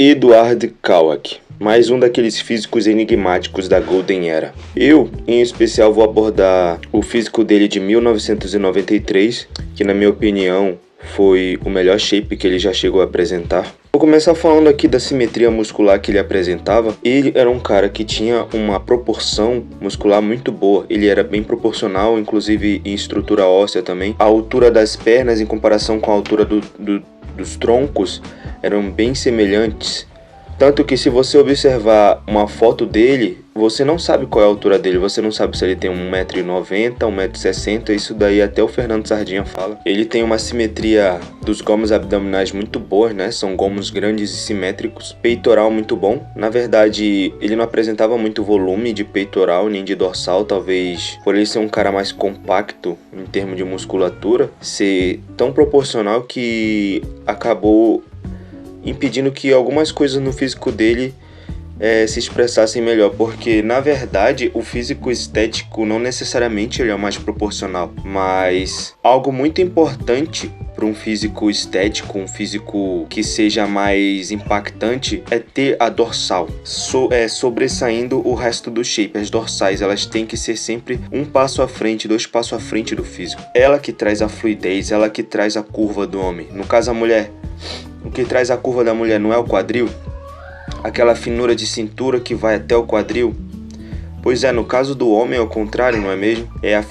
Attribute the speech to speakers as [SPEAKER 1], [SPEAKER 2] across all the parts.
[SPEAKER 1] Eduard Kawak, mais um daqueles físicos enigmáticos da Golden Era. Eu, em especial, vou abordar o físico dele de 1993, que na minha opinião foi o melhor shape que ele já chegou a apresentar. Vou começar falando aqui da simetria muscular que ele apresentava. Ele era um cara que tinha uma proporção muscular muito boa. Ele era bem proporcional, inclusive em estrutura óssea também. A altura das pernas em comparação com a altura dos troncos eram bem semelhantes. Tanto que se você observar uma foto dele, você não sabe qual é a altura dele. Você não sabe se ele tem 1,90m, 1,60m. Isso daí até o Fernando Sardinha fala. Ele tem uma simetria dos gomos abdominais muito boa, né? São gomos grandes e simétricos. Peitoral muito bom. Na verdade, ele não apresentava muito volume de peitoral nem de dorsal. Talvez por ele ser um cara mais compacto em termos de musculatura, ser tão proporcional que acabou impedindo que algumas coisas no físico dele se expressassem melhor, porque na verdade o físico estético não necessariamente ele é o mais proporcional, mas algo muito importante para um físico estético, um físico que seja mais impactante, é ter a dorsal sobressaindo o resto do shape. As dorsais elas têm que ser sempre um passo à frente, 2 passos à frente do físico. Ela que traz a fluidez, ela que traz a curva do homem. No caso a mulher, o que traz a curva da mulher não é o quadril? Aquela finura de cintura que vai até o quadril? Pois é, no caso do homem é o contrário, não é mesmo? É a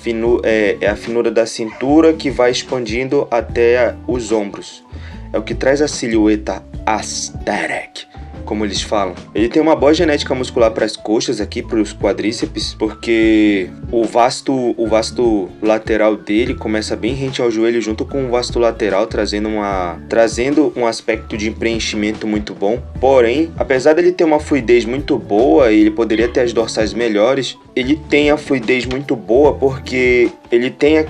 [SPEAKER 1] finura da cintura que vai expandindo até os ombros. É o que traz a silhueta aesthetic, como eles falam. Ele tem uma boa genética muscular para as coxas aqui, para os quadríceps, porque o vasto lateral dele começa bem rente ao joelho junto com o vasto lateral, trazendo um aspecto de preenchimento muito bom. Porém, apesar dele ter uma fluidez muito boa e ele poderia ter as dorsais melhores, ele tem a fluidez muito boa porque ele tem a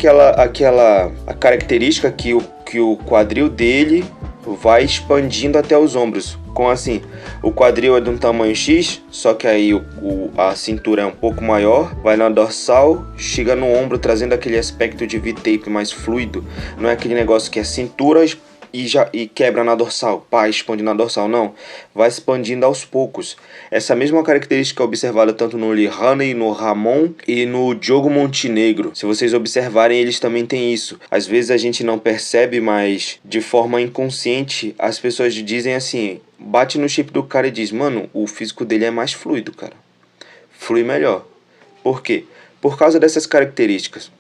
[SPEAKER 1] característica que o quadril dele vai expandindo até os ombros. Como assim? O quadril é de um tamanho X, só que aí a cintura é um pouco maior, vai na dorsal, chega no ombro trazendo aquele aspecto de V-tape mais fluido. Não é aquele negócio que é cintura e quebra na dorsal, expande na dorsal, não. Vai expandindo aos poucos. Essa mesma característica é observada tanto no Lee Haney, no Ramon e no Diogo Montenegro. Se vocês observarem, eles também têm isso. Às vezes a gente não percebe, mas de forma inconsciente as pessoas dizem assim, bate no shape do cara e diz, mano, o físico dele é mais fluido, cara. Flui melhor. Por quê? Por causa dessas características.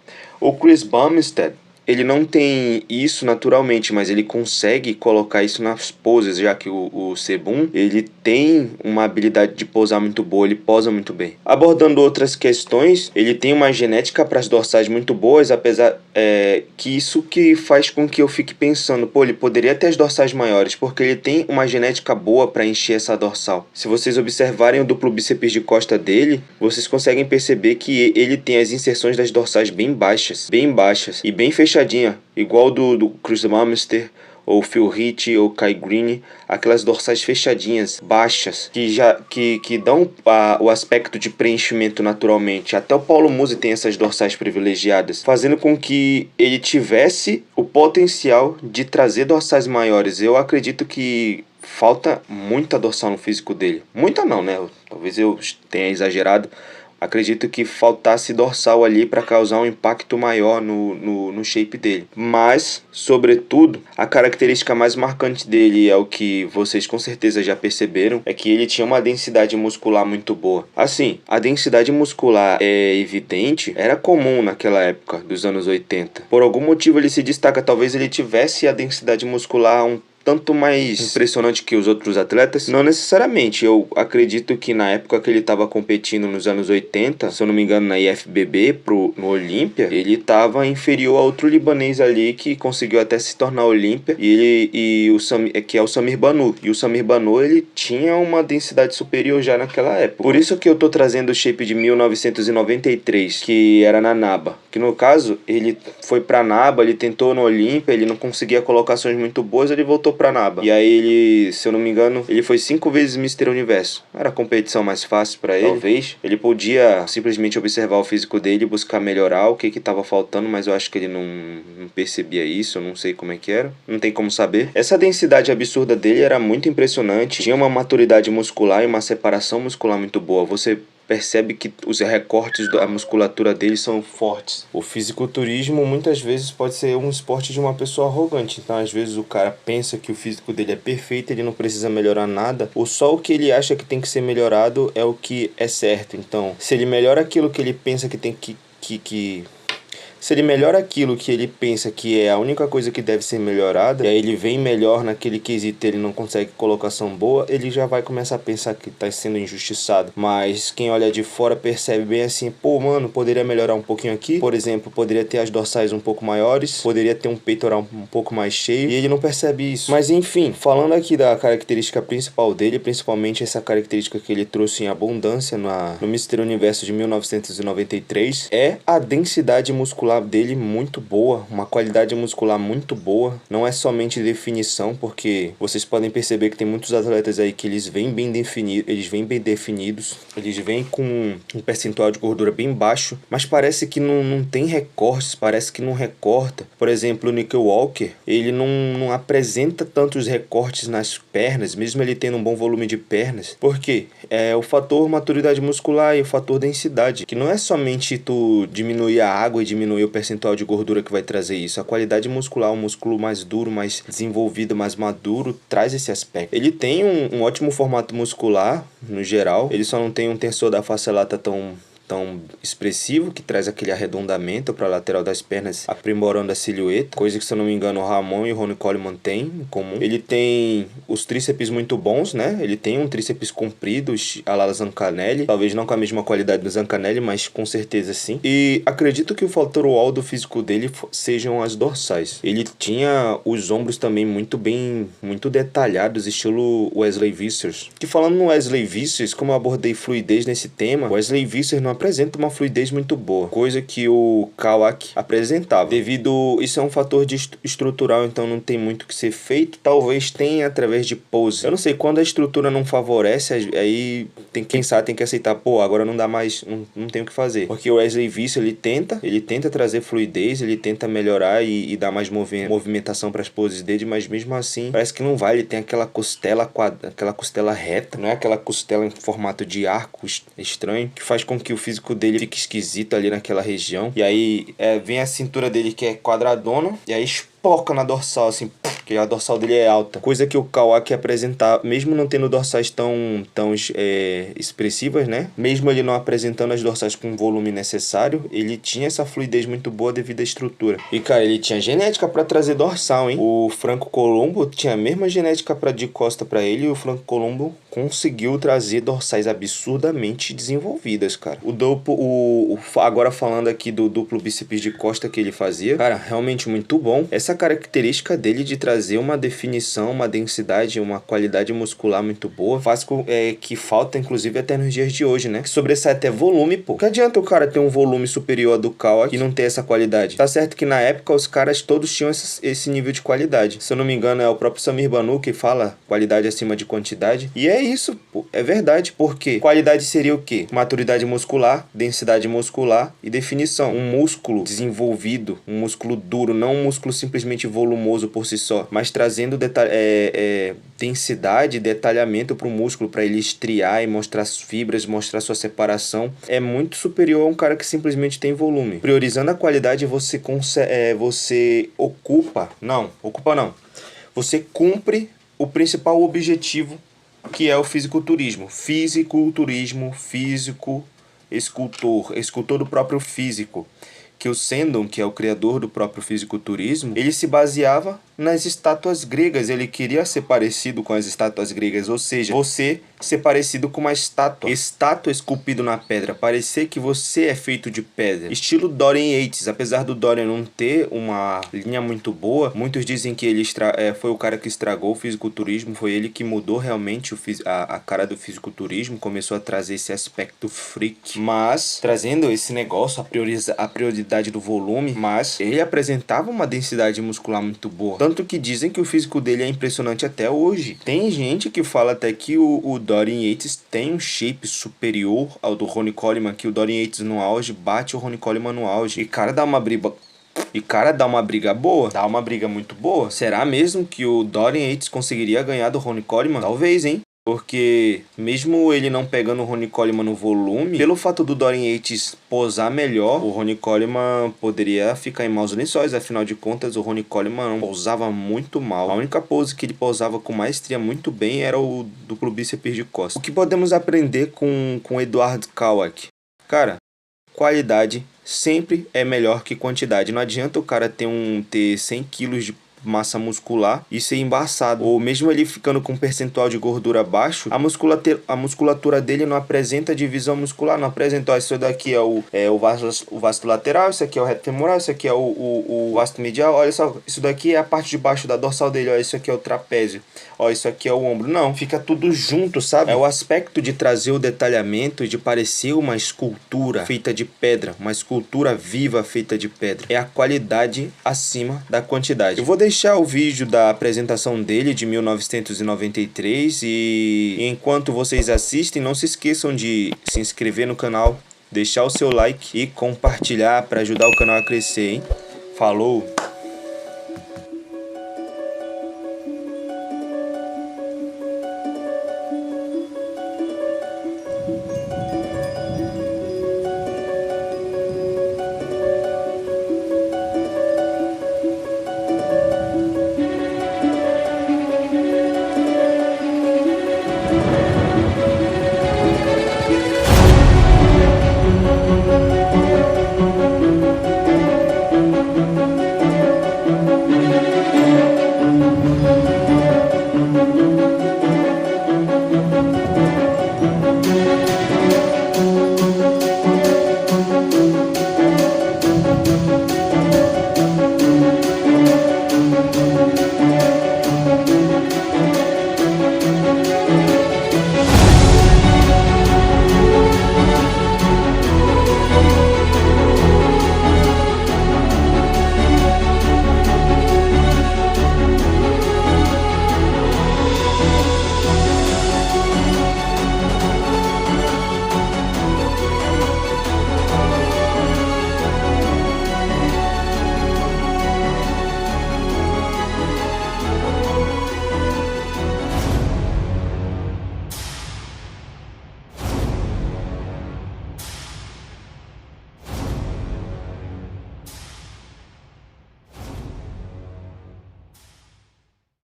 [SPEAKER 1] O Chris Bumstead, ele não tem isso naturalmente, mas ele consegue colocar isso nas poses, já que o Sebum, ele tem uma habilidade de posar muito boa, ele posa muito bem. Abordando outras questões, ele tem uma genética para as dorsais muito boas, apesar que isso que faz com que eu fique pensando, ele poderia ter as dorsais maiores, porque ele tem uma genética boa para encher essa dorsal. Se vocês observarem o duplo bíceps de costa dele, vocês conseguem perceber que ele tem as inserções das dorsais bem baixas e bem fechadas, igual do Chris Bumstead, ou Phil Heath, ou Kai Greene, aquelas dorsais fechadinhas, baixas, que dão o aspecto de preenchimento naturalmente. Até o Paulo Musi tem essas dorsais privilegiadas, fazendo com que ele tivesse o potencial de trazer dorsais maiores. Eu acredito que falta muita dorsal no físico dele. Muita não, né? Talvez eu tenha exagerado. Acredito que faltasse dorsal ali para causar um impacto maior no shape dele. Mas, sobretudo, a característica mais marcante dele é o que vocês com certeza já perceberam, é que ele tinha uma densidade muscular muito boa. Assim, a densidade muscular é evidente, era comum naquela época dos anos 80. Por algum motivo ele se destaca, talvez ele tivesse a densidade muscular tanto mais impressionante que os outros atletas? Não necessariamente. Eu acredito que na época que ele estava competindo nos anos 80, se eu não me engano na IFBB, no Olímpia, ele estava inferior a outro libanês ali que conseguiu até se tornar Olímpia, que é o Samir Banu. E o Samir Banu, ele tinha uma densidade superior já naquela época. Por isso que eu tô trazendo o shape de 1993, que era na NABA. Que no caso, ele foi pra NABA, ele tentou no Olímpia, ele não conseguia colocações muito boas, ele voltou Pranaba. E aí ele, se eu não me engano, ele foi 5 vezes Mr. Universo. Era a competição mais fácil pra ele. Talvez ele podia simplesmente observar o físico dele e buscar melhorar o que tava faltando, mas eu acho que ele não percebia isso, eu não sei como é que era. Não tem como saber. Essa densidade absurda dele era muito impressionante. Tinha uma maturidade muscular e uma separação muscular muito boa. Você percebe que os recortes da musculatura dele são fortes. O fisiculturismo muitas vezes pode ser um esporte de uma pessoa arrogante. Então, às vezes, o cara pensa que o físico dele é perfeito, ele não precisa melhorar nada, ou só o que ele acha que tem que ser melhorado é o que é certo. Então, se ele melhora aquilo que ele pensa que tem se ele melhora aquilo que ele pensa que é a única coisa que deve ser melhorada, e aí ele vem melhor naquele quesito, ele não consegue colocação boa, ele já vai começar a pensar que tá sendo injustiçado. Mas quem olha de fora percebe bem assim, pô, mano, poderia melhorar um pouquinho aqui. Por exemplo, poderia ter as dorsais um pouco maiores, poderia ter um peitoral um pouco mais cheio, e ele não percebe isso. Mas enfim, falando aqui da característica principal dele, principalmente essa característica que ele trouxe em abundância no Mr. Universo de 1993, é a densidade muscular dele muito boa, uma qualidade muscular muito boa. Não é somente definição, porque vocês podem perceber que tem muitos atletas aí que eles vêm bem definidos, eles vêm com um percentual de gordura bem baixo, mas parece que não tem recortes, parece que não recorta. Por exemplo, o Nickel Walker, ele não apresenta tantos recortes nas pernas, mesmo ele tendo um bom volume de pernas. Por quê? É o fator maturidade muscular e o fator densidade, que não é somente tu diminuir a água e diminuir o percentual de gordura que vai trazer isso. A qualidade muscular, um músculo mais duro, mais desenvolvido, mais maduro, traz esse aspecto. Ele tem um ótimo formato muscular, no geral. Ele só não tem um tensor da face lata tão expressivo, que traz aquele arredondamento para a lateral das pernas, aprimorando a silhueta, coisa que, se eu não me engano, o Ramon e o Ronnie Coleman têm em comum. Ele tem os tríceps muito bons, né? Ele tem um tríceps comprido, a la Zancanelli, talvez não com a mesma qualidade do Zancanelli, mas com certeza sim. E acredito que o fator wall do físico dele sejam as dorsais. Ele tinha os ombros também muito detalhados, estilo Wesley Vissers. Que, falando no Wesley Vissers, como eu abordei fluidez nesse tema, Wesley Vissers não apresenta uma fluidez muito boa, coisa que o Kawak apresentava. Isso é um fator estrutural, então não tem muito o que ser feito. Talvez tenha através de pose. Eu não sei, quando a estrutura não favorece, aí tem que aceitar, pô, agora não dá mais, não tem o que fazer. Porque o Wesley Visser, ele tenta trazer fluidez, ele tenta melhorar e dar mais movimentação para as poses dele, mas mesmo assim parece que não vai. Ele tem aquela costela reta, não é aquela costela em formato de arco estranho, que faz com que o físico dele fique esquisito ali naquela região. E aí vem a cintura dele, que é quadradona, e aí espoca na dorsal, assim, porque a dorsal dele é alta. Coisa que o Kawak apresentava, mesmo não tendo dorsais tão expressivas, né? Mesmo ele não apresentando as dorsais com o volume necessário, ele tinha essa fluidez muito boa devido à estrutura. E, cara, ele tinha genética pra trazer dorsal, hein? O Franco Columbu tinha a mesma genética de costa pra ele, e o Franco Columbu conseguiu trazer dorsais absurdamente desenvolvidas, cara. Agora falando aqui do duplo bíceps de costa que ele fazia, cara, realmente muito bom. Essa característica dele de trazer uma definição, uma densidade, uma qualidade muscular muito boa, faz com que falta, inclusive, até nos dias de hoje, né? Que sobressai até volume, pô. Que adianta o cara ter um volume superior ao do Kawak e não ter essa qualidade? Tá certo que na época os caras todos tinham esse nível de qualidade. Se eu não me engano, é o próprio Samir Banu que fala qualidade acima de quantidade. E é isso, pô. É verdade, porque qualidade seria o quê? Maturidade muscular, densidade muscular e definição. Um músculo desenvolvido, um músculo duro, não um músculo simplesmente volumoso por si só, mas trazendo densidade e detalhamento para o músculo, para ele estriar e mostrar as fibras, mostrar sua separação, é muito superior a um cara que simplesmente tem volume. Priorizando a qualidade, você você cumpre o principal objetivo, que é o fisiculturismo. Físico, escultor do próprio físico. Que o Sendon, que é o criador do próprio fisiculturismo, ele se baseava nas estátuas gregas. Ele queria ser parecido com as estátuas gregas, ou seja, você ser parecido com uma estátua esculpida na pedra, parecer que você é feito de pedra. Estilo Dorian Yates. Apesar do Dorian não ter uma linha muito boa, muitos dizem que ele foi o cara que estragou o fisiculturismo, foi ele que mudou realmente a cara do fisiculturismo, começou a trazer esse aspecto freak, mas trazendo esse negócio, a prioridade do volume, mas ele apresentava uma densidade muscular muito boa. Tanto que dizem que o físico dele é impressionante até hoje. Tem gente que fala até que o Dorian Yates tem um shape superior ao do Ronnie Coleman, que o Dorian Yates no auge bate o Ronnie Coleman no auge. E cara, dá uma briga... boa, dá uma briga muito boa. Será mesmo que o Dorian Yates conseguiria ganhar do Ronnie Coleman? Talvez, hein? Porque mesmo ele não pegando o Ronnie Coleman no volume, pelo fato do Dorian Yates posar melhor, o Ronnie Coleman poderia ficar em maus lençóis. Afinal de contas, o Ronnie Coleman posava muito mal. A única pose que ele posava com maestria muito bem era o duplo bíceps de costas. O que podemos aprender com Eduard Kawak? Cara, qualidade sempre é melhor que quantidade. Não adianta o cara ter 100 quilos de massa muscular e ser embaçado, ou mesmo ele ficando com um percentual de gordura baixo, a musculatura dele não apresenta divisão muscular, não apresenta, ó, isso daqui é o vasto lateral, isso aqui é o reto femoral, isso aqui é o vasto medial, olha só, isso daqui é a parte de baixo da dorsal dele, ó, isso aqui é o trapézio, ó, isso aqui é o ombro. Não, fica tudo junto, sabe? É o aspecto de trazer o detalhamento e de parecer uma escultura feita de pedra, uma escultura viva feita de pedra. É a qualidade acima da quantidade. Eu vou deixar o vídeo da apresentação dele de 1993 e enquanto vocês assistem, não se esqueçam de se inscrever no canal, deixar o seu like e compartilhar para ajudar o canal a crescer, hein? Falou!